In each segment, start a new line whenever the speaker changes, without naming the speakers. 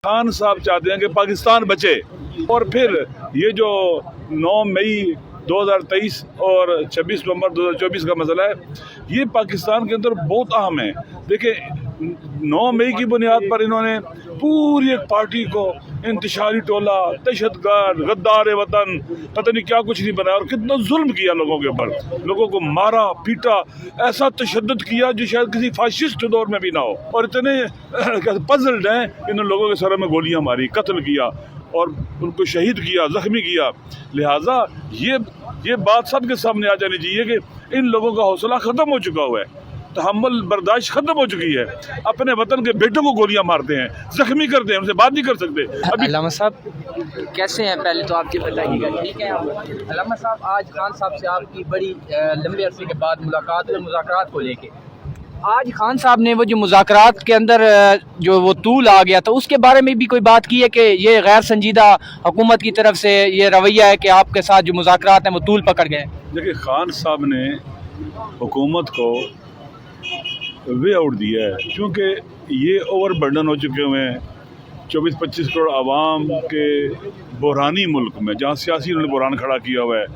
खान साहब चाहते हैं कि पाकिस्तान बचे। और फिर ये जो 9 मई 2023 और 26 नवंबर 2024 का मसला है, ये पाकिस्तान के अंदर बहुत अहम है। देखिए 9 मई की बुनियाद पर इन्होंने पूरी एक पार्टी को इंतशारी टोला, दहशतगर्द, गद्दार वतन, पता नहीं क्या कुछ नहीं बनाया, और कितना जुल्म किया लोगों के ऊपर, लोगों को मारा पीटा, ऐसा तशद्दुद किया जो शायद किसी फाशिस्ट दौर में भी ना हो। और इतने पजल्ड हैं, इन लोगों के सर में गोलियां मारी, कत्ल किया और उनको शहीद किया, जख्मी किया। लिहाजा ये बात सबके सामने आ जानी चाहिए कि इन लोगों का हौसला ख़त्म हो चुका हुआ है, तहम्मुल बर्दाश्त ख़त्म हो चुकी है। अपने वतन के बेटों को गोलियां मारते हैं, जख्मी करते हैं, उनसे बात नहीं कर सकते।
अल्लामा साहब कैसे हैं? पहले तो आप ये बताइएगा। ठीक है अल्लामा साहब, आज खान साहब से आपकी बड़ी लंबे अरसे के बाद मुलाकात है मुज़ाकरात को लेके। आज खान साहब ने वो जो मुज़ाकरात के अंदर जो वो तूल आ गया था, उसके बारे में भी कोई बात की है कि ये गैर संजीदा हुकूमत की तरफ से ये रवैया है कि आपके साथ जो मुज़ाकरात हैं वो तूल पकड़ गए? देखिए,
खान साहब ने हुकूमत को वे आउट दिया है, क्योंकि ये ओवर बर्डन हो चुके हुए हैं 24-25 करोड़ आवाम के बहरानी मुल्क में, जहाँ सियासी उन्होंने बहरान खड़ा किया हुआ है,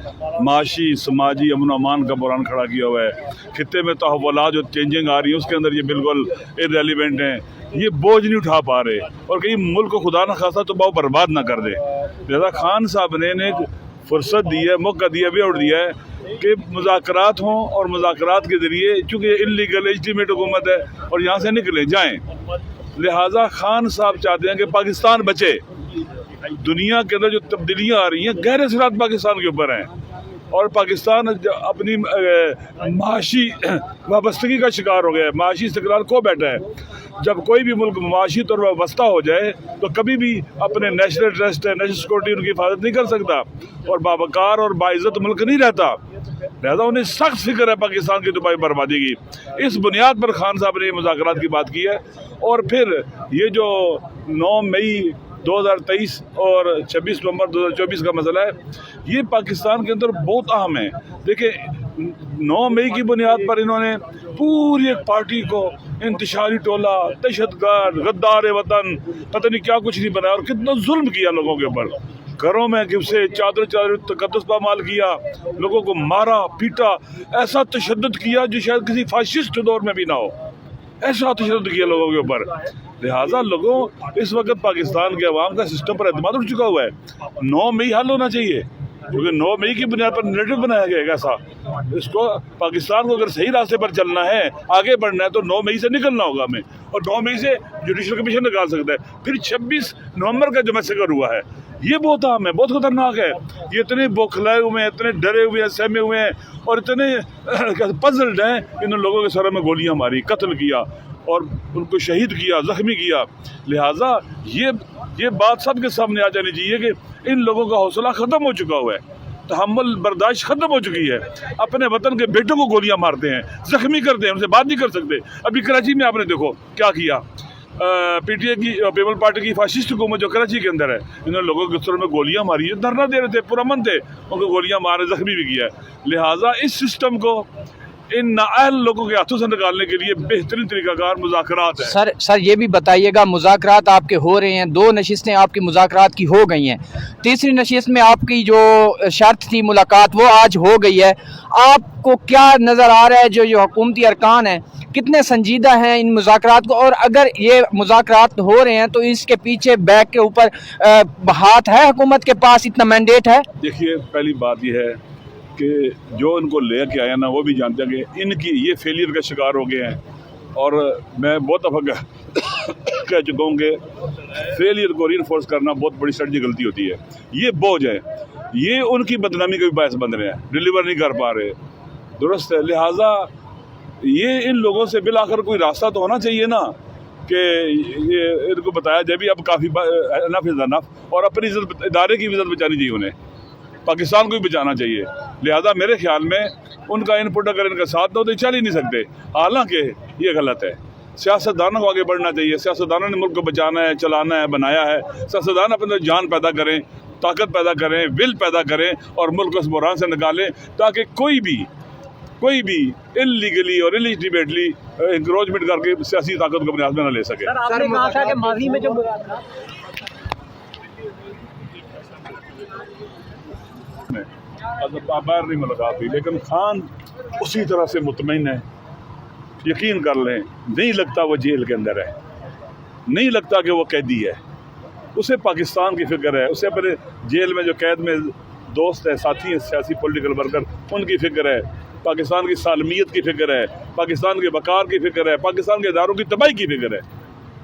माशी समाजी अमन अमान का बहरान खड़ा किया हुआ है, खित्ते में तहव्वुलात जो चेंजिंग आ रही है उसके अंदर ये बिल्कुल इररेलेवेंट हैं, ये बोझ नहीं उठा पा रहे, और कहीं मुल्क को खुदा न खासा तो बहुत बर्बाद ना कर दे। लिहाजा खान साहब ने एक फुर्सत दी है, मौका दिया, वे आउट दिया है कि मुज़ाकरात हों, और मुज़ाकरात के ज़रिए चूँकि इल्लीगल लेजिटिमेट हुकूमत है और यहाँ से निकले जाएँ। लिहाजा खान साहब चाहते हैं कि पाकिस्तान बचे। दुनिया के अंदर जो तब्दीलियाँ आ रही हैं गहरे असरात पाकिस्तान के ऊपर हैं, और पाकिस्तान अपनी माशी वाबस्तगी का शिकार हो गया है, माशी इस्तिक़लाल खो बैठा है। जब कोई भी मुल्क माशी तौर पर वाबस्ता हो जाए तो कभी भी अपने नेशनल इंटरेस्ट है, नेशनल सिक्योरिटी उनकी हिफाजत नहीं कर सकता, और बावकार और बाइज़्ज़त मुल्क नहीं रहता। लिहाजा उन्हें सख्त फिक्र है पाकिस्तान की दुबाई बर्बादी की। इस बुनियाद पर खान साहब ने मुज़ाकरात की बात की है। और फिर ये जो 9 मई 2023 और 26 नवंबर 2024 का मसला है, ये पाकिस्तान के अंदर बहुत अहम है। देखिए 9 मई की बुनियाद पर इन्होंने पूरी एक पार्टी को इंतशारी टोला, दहशतगर्द, गद्दार वतन, पता नहीं क्या कुछ नहीं बनाया, और कितना जुल्म किया लोगों के ऊपर, घरों में घुसे, चादर तकद्दुस पामाल किया, लोगों को मारा पीटा, ऐसा तशद्दुद किया जो शायद किसी फाशिस्ट दौर में भी ना हो, ऐसा तशद्दुद किया लोगों के ऊपर। लिहाजा लोगों इस वक्त पाकिस्तान के अवाम का सिस्टम पर एतमाद उठ चुका हुआ है। 9 मई हल होना चाहिए, क्योंकि 9 मई की बुनियाद पर नैरेटिव बनाया गया ऐसा। इसको पाकिस्तान को अगर सही रास्ते पर चलना है, आगे बढ़ना है, तो 9 मई से निकलना होगा हमें, और 9 मई से जुडिशल कमीशन निकाल सकता है। फिर 26 नवंबर का जो मैसेकर हुआ है, ये बहुत अहम है, बहुत खतरनाक है। ये इतने बौखलाए हुए हैं, इतने डरे हुए हैं, सहमे हुए हैं, और इतने पजल्ड हैं, इन लोगों के सर में गोलियां मारी, कत्ल किया और उनको शहीद किया, जख्मी किया। लिहाजा ये बात सबके सामने आ जानी चाहिए कि इन लोगों का हौसला ख़त्म हो चुका हुआ है, तहम्मुल बर्दाश्त ख़त्म हो चुकी है। अपने वतन के बेटों को गोलियां मारते हैं, जख्मी करते हैं, उनसे बात नहीं कर सकते। अभी कराची में आपने देखो क्या किया, पीटीआई की पीपल पार्टी की फाशिस्ट हुकूमत जो कराची के अंदर है, इन्होंने लोगों के सर में गोलियां मारी, धरना दे रहे थे, पुरअमन थे, उनको गोलियां मारे, जख्मी भी किया है। लिहाजा इस सिस्टम को इन नाअहल लोगों के हाथों से निकालने के लिए बेहतरीन तरीकाकार मुज़ाकरात है।
सर ये भी बताइएगा, मुज़ाकरात आपके हो रहे हैं, 2 नशिस्तें आपकी मुज़ाकरात की हो गई हैं, तीसरी नशिस्त में आपकी जो शर्त थी मुलाकात वो आज हो गई है। आपको क्या नज़र आ रहा है जो हुकूमती अरकान हैं कितने संजीदा हैं इन मुज़ाकरात को, और अगर ये मुज़ाकरात हो रहे हैं तो इसके पीछे बैक के ऊपर हाथ है हुकूमत के पास, इतना मैंडेट है?
देखिए, पहली बात यह है कि जो इनको ले के आया ना, वो भी जानते हैं कि इनकी ये फेलियर का शिकार हो गए हैं, और मैं बहुत दफ़ा कह चुका हूँ कि फेलियर को रीइंफोर्स करना बहुत बड़ी सच्ची गलती होती है। ये बोझ है, ये उनकी बदनामी का भी बायस बन रहे हैं, डिलीवर नहीं कर पा रहे, दुरुस्त है। लिहाजा ये इन लोगों से बिलाखिर कोई रास्ता तो होना चाहिए ना, कि ये इनको बताया जाए भी अब काफ़ी अनफ इज़ अनफ, और अपनी इज़्ज़त, इदारे की इज़्ज़त बचानी चाहिए, उन्हें पाकिस्तान को भी बचाना चाहिए। लिहाजा मेरे ख्याल में उनका इनपुट अगर इनका साथ न हो तो चल ही नहीं सकते। हालांकि ये गलत है, सियासतदानों को आगे बढ़ना चाहिए, सियासतदानों ने मुल्क को बचाना है, चलाना है, बनाया है। सियासतदान अपने जान पैदा करें, ताकत पैदा करें, विल पैदा करें, और मुल्क को इस बुहरान से निकालें, ताकि कोई भी کوئی بھی انلیگلی اور انلیجیٹمیٹلی انکروچمنٹ کر کے سیاسی طاقت کو اپنے ہاتھ میں نہ لے سکے.
سر آپ نے کہا تھا کہ ماضی میں جو
باہر نہیں ملاقات ہوئی، لیکن خان اسی طرح سے مطمئن ہے. یقین کر لیں، نہیں لگتا وہ جیل کے اندر ہے، نہیں لگتا کہ وہ قیدی ہے. اسے پاکستان کی فکر ہے، اسے اپنے جیل میں جو قید میں دوست ہیں، ساتھی ہیں، سیاسی پولیٹیکل ورکر، ان کی فکر ہے. پاکستان کی سالمیت کی فکر ہے، پاکستان کے وقار کی فکر ہے، پاکستان کے اداروں کی تباہی کی فکر ہے.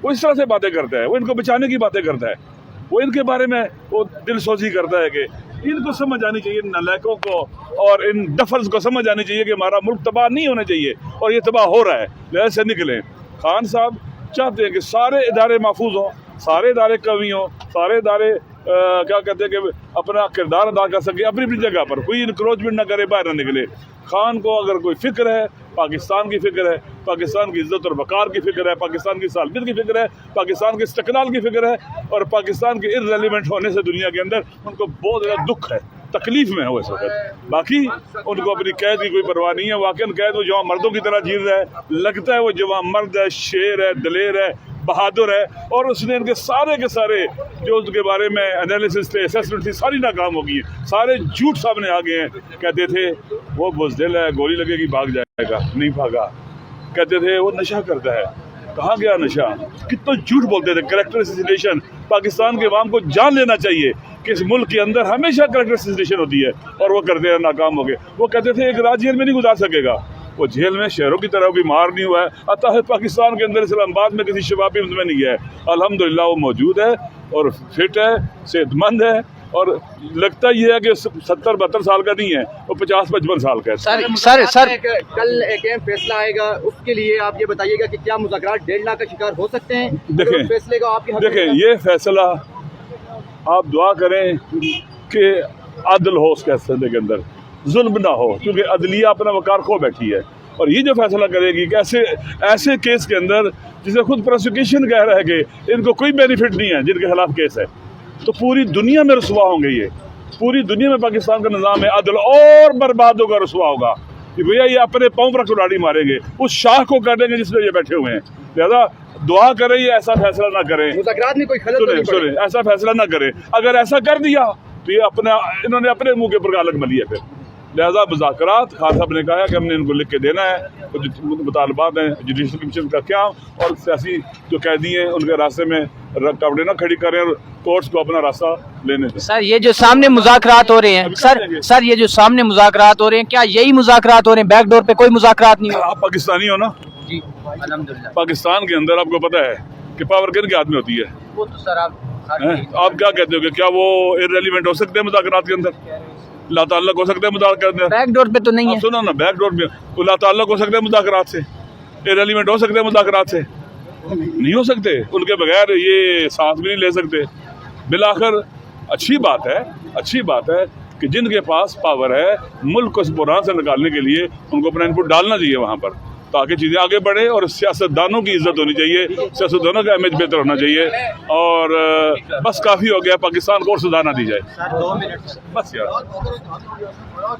وہ اس طرح سے باتیں کرتا ہے، وہ ان کو بچانے کی باتیں کرتا ہے، وہ ان کے بارے میں وہ دل سوزی کرتا ہے کہ ان کو سمجھ آنی چاہیے، ان نالائقوں کو اور ان ڈفرز کو سمجھ آنی چاہیے کہ ہمارا ملک تباہ نہیں ہونا چاہیے، اور یہ تباہ ہو رہا ہے. لہذا سے نکلیں. خان صاحب چاہتے ہیں کہ سارے ادارے محفوظ ہوں، سارے ادارے قوی ہوں، سارے ادارے کیا کہتے ہیں کہ اپنا کردار ادا کر سکیں اپنی اپنی جگہ پر، کوئی انکروچمنٹ نہ کرے، باہر نہ نکلے. خان کو اگر کوئی فکر ہے، پاکستان کی فکر ہے، پاکستان کی عزت اور وقار کی فکر ہے، پاکستان کی سالمیت کی فکر ہے، پاکستان کے استقلال کی فکر ہے، اور پاکستان کے ارریلیونٹ ہونے سے دنیا کے اندر ان کو بہت زیادہ دکھ ہے، تکلیف میں ہے وہ اس وقت. باقی ان کو اپنی قید کی کوئی پرواہ نہیں ہے. واقعی قید وہ جوان مردوں کی طرح جی رہا ہے، لگتا ہے وہ جوان مرد ہے، شیر ہے، دلیر ہے، بہادر ہے، اور اس نے ان کے سارے جو اس کے بارے میں انالیسس تھے، اسیسمنٹ تھی، ساری ناکام ہو گئی ہیں. سارے جھوٹ سامنے آ گئے ہیں. کہتے تھے وہ بزدل ہے، گولی لگے گی بھاگ جائے گا، نہیں بھاگا. کہتے تھے وہ نشہ کرتا ہے، کہاں گیا نشہ. کتنا جھوٹ بولتے تھے. کریکٹر اسیسینیشن، پاکستان کے عوام کو جان لینا چاہیے کہ اس ملک کے اندر ہمیشہ کریکٹر اسیسینیشن ہوتی ہے، اور وہ کرتے ہیں، ناکام ہو گئے. وہ کہتے تھے ایک رات جیل میں نہیں گزار سکے گا. وہ جیل میں شہروں کی طرح کوئی مار نہیں ہوا ہے. آتا ہے پاکستان کے اندر اسلام آباد میں کسی شبابی میں نہیں گیا ہے. الحمدللہ وہ موجود ہے اور فٹ ہے، صحت مند ہے، اور لگتا یہ ہے کہ 70-72 سال کا نہیں ہے، وہ 50-55 سال کا ہے.
سر
کل ایک اہم فیصلہ آئے گا، اس کے لیے آپ یہ بتائیے گا کہ کیا مذاکرات 1.5 لاکھ کا شکار ہو سکتے ہیں؟
دیکھیں
فیصلے کا آپ
دیکھیں یہ فیصلہ آپ دعا کریں کہ عدل ہو اس فیصلے کے اندر، ظلم نہ ہو، کیونکہ عدلیہ اپنا وقار کھو بیٹھی ہے. اور یہ جو فیصلہ کرے گی کہ ایسے کیس کے اندر جسے خود پروسیکیوشن کہہ رہا ہے کہ ان کو کوئی بینیفٹ نہیں ہے جن کے خلاف کیس ہے، تو پوری دنیا میں رسوا ہوں گے. یہ پوری دنیا میں پاکستان کا نظام ہے عدل اور برباد ہوگا، رسوا ہوگا. کہ بھیا یہ اپنے پاؤں پر کلاڑی ماریں گے، اس شاخ کو کاٹیں گے جس میں یہ بیٹھے ہوئے ہیں. لہذا دعا کریں یہ ایسا فیصلہ نہ کریں.
مذاکرات میں کوئی خلل
سنیں ایسا فیصلہ نہ کریں. اگر ایسا کر دیا تو یہ انہوں نے اپنے منہ کے اوپر الگ ملی ہے. پھر لہذا مذاکرات خان صاحب نے کہا ہے کہ ہم نے ان کو لکھ کے دینا ہے، مطالبات ہیں جوڈیشل کمیشن کا قیام، اور سیاسی جو قیدی ہیں ان کے راستے میں رکاوٹیں نہ کھڑی کریں اور کورٹس کو اپنا راستہ لینے دیں.
سر یہ جو سامنے مذاکرات ہو رہے ہیں سر یہ جو سامنے مذاکرات ہو رہے ہیں، کیا یہی مذاکرات ہو رہے ہیں؟ بیک ڈور پہ کوئی مذاکرات نہیں ہو؟
آپ پاکستانی ہو نا
جی الحمدللہ.
پاکستان کے اندر آپ کو پتہ ہے کہ پاور کن کے ہاتھ میں ہوتی ہے.
وہ تو سر
آپ کیا کہتے ہو کہ کیا وہ ارریلیونٹ ہو سکتے ہیں مذاکرات کے اندر؟ لا تعلق ہو سکتے ہیں مذاکرات کے اندر؟
بیک ڈور پہ تو نہیں ہے.
سنو نا، بیک ڈور پہ لا تعلق ہو سکتے ہیں مذاکرات سے، ارریلیونٹ ہو سکتے ہیں مذاکرات سے؟ نہیں ہو سکتے. ان کے بغیر یہ سانس بھی نہیں لے سکتے. بالآخر اچھی بات ہے کہ جن کے پاس پاور ہے ملک کو اس بحران سے نکالنے کے لیے ان کو اپنا انپٹ ڈالنا چاہیے وہاں پر، تاکہ چیزیں آگے بڑھیں. اور سیاستدانوں کی عزت ہونی چاہیے، سیاستدانوں کا امیج بہتر ہونا چاہیے. اور بس کافی ہو گیا، پاکستان کو اور سدھارنا دی جائے. بس یار